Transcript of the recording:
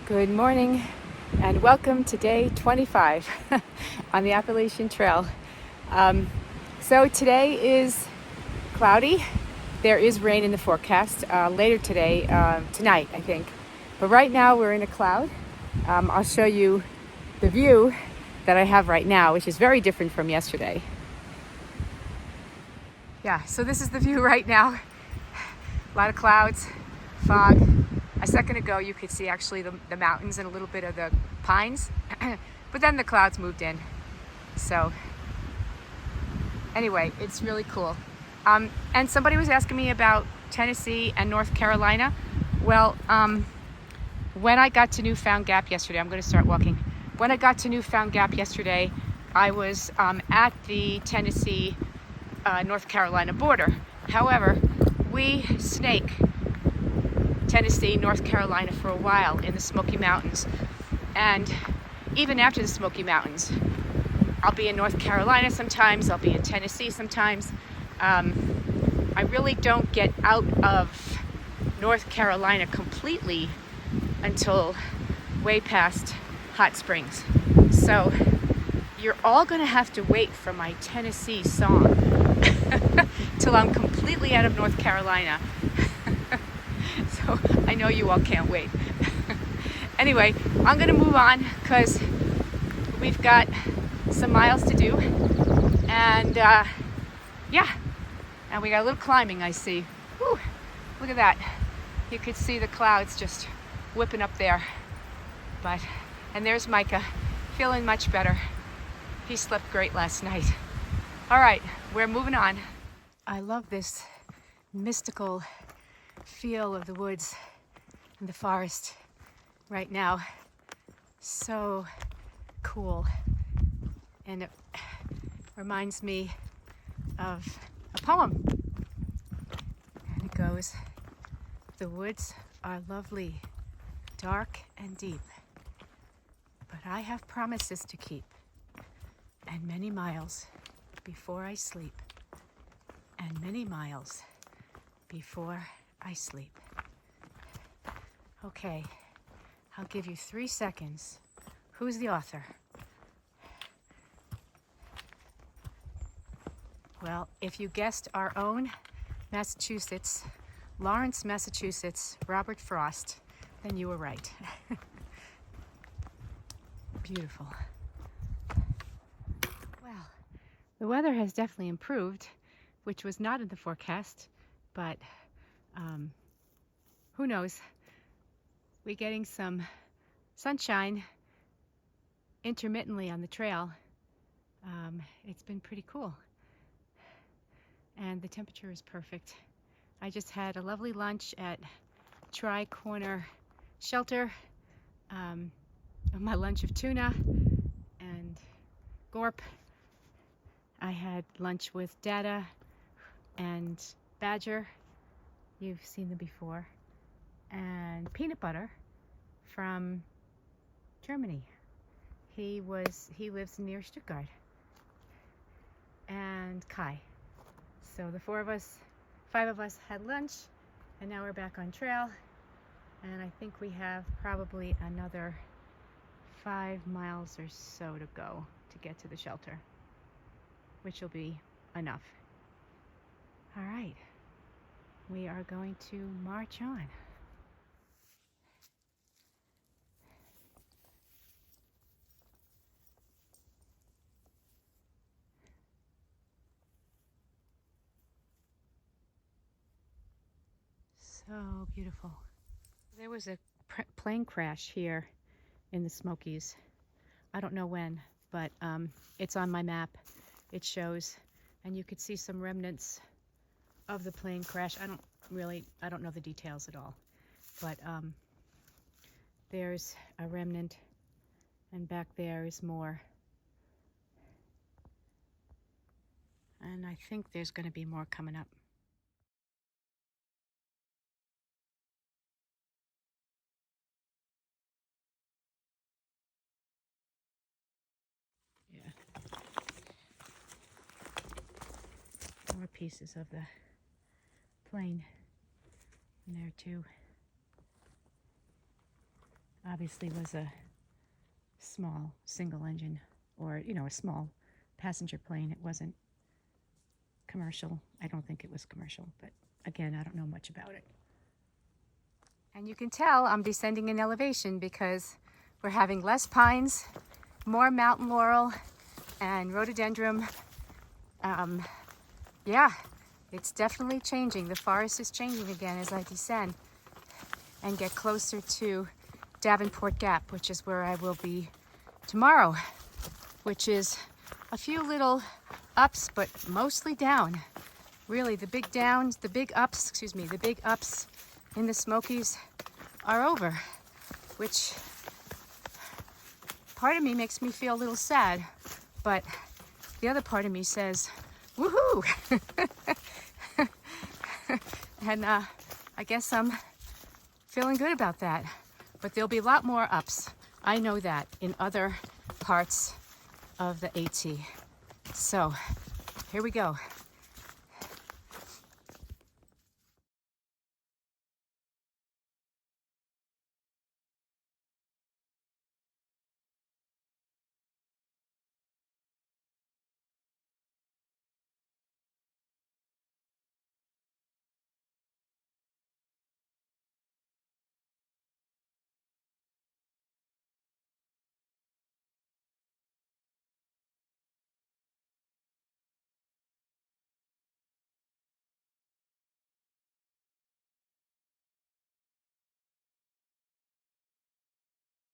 Good morning and welcome to day 25 on the Appalachian Trail. So today is cloudy. There is rain in the forecast later today, tonight I think. But right now we're in a cloud. I'll show you the view that I have right now, which is very different from yesterday. Yeah, so this is the view right now. A lot of clouds, fog. A second ago you could see actually the mountains and a little bit of the pines, but then the clouds moved in. So anyway, it's really cool. And somebody was asking me about Tennessee and North Carolina. Well, when I got to Newfound Gap yesterday, I'm going to start walking. When I got to Newfound Gap yesterday, I was at the Tennessee North Carolina border. However, we snake Tennessee, North Carolina for a while in the Smoky Mountains. And even after the Smoky Mountains, I'll be in North Carolina sometimes, I'll be in Tennessee sometimes. I really don't get out of North Carolina completely until way past Hot Springs. So you're all gonna have to wait for my Tennessee song till I'm completely out of North Carolina. So I know you all can't wait. Anyway, I'm gonna move on because we've got some miles to do, and yeah, and we got a little climbing. I see. Whew, look at that. You could see the clouds just whipping up there. And there's Micah, feeling much better. He slept great last night. All right, we're moving on. I love this mystical feel of the woods and the forest right now. So cool. And it reminds me of a poem. And it goes, "The woods are lovely, dark and deep, but I have promises to keep, and many miles before I sleep, and many miles before I sleep." Okay, I'll give you 3 seconds. Who's the author? Well, if you guessed our own Massachusetts, Lawrence, Massachusetts, Robert Frost, then you were right. Beautiful. Well, the weather has definitely improved, which was not in the forecast, but who knows? We're getting some sunshine intermittently on the trail. It's been pretty cool. And the temperature is perfect. I just had a lovely lunch at Pecks Corner Shelter. My lunch of tuna and gorp. I had lunch with Dada and Badger. You've seen them before. And peanut butter from Germany. He lives near Stuttgart. And Kai. So the 5 of us had lunch, and now we're back on trail. And I think we have probably another 5 miles or so to go to get to the shelter, which will be enough. All right, we are going to march on. So beautiful. There was a plane crash here in the Smokies. I don't know when, but it's on my map. It shows, and you could see some remnants of the plane crash. I don't know the details at all, but there's a remnant, and back there is more. And I think there's going to be more coming up. Yeah. More pieces of the plane in there too. obviously was a small single engine, or, you know, a small passenger plane. It wasn't commercial. I don't think it was commercial, but again, I don't know much about it. And you can tell I'm descending in elevation because we're having less pines, more mountain laurel and rhododendron. Yeah, it's definitely changing. The forest is changing again as I descend and get closer to Davenport Gap, which is where I will be tomorrow, which is a few little ups, but mostly down. Really, the big downs, the big ups, the big ups in the Smokies are over, which part of me makes me feel a little sad, but the other part of me says, woohoo! And I guess I'm feeling good about that. But there'll be a lot more ups. I know that in other parts of the AT. So here we go.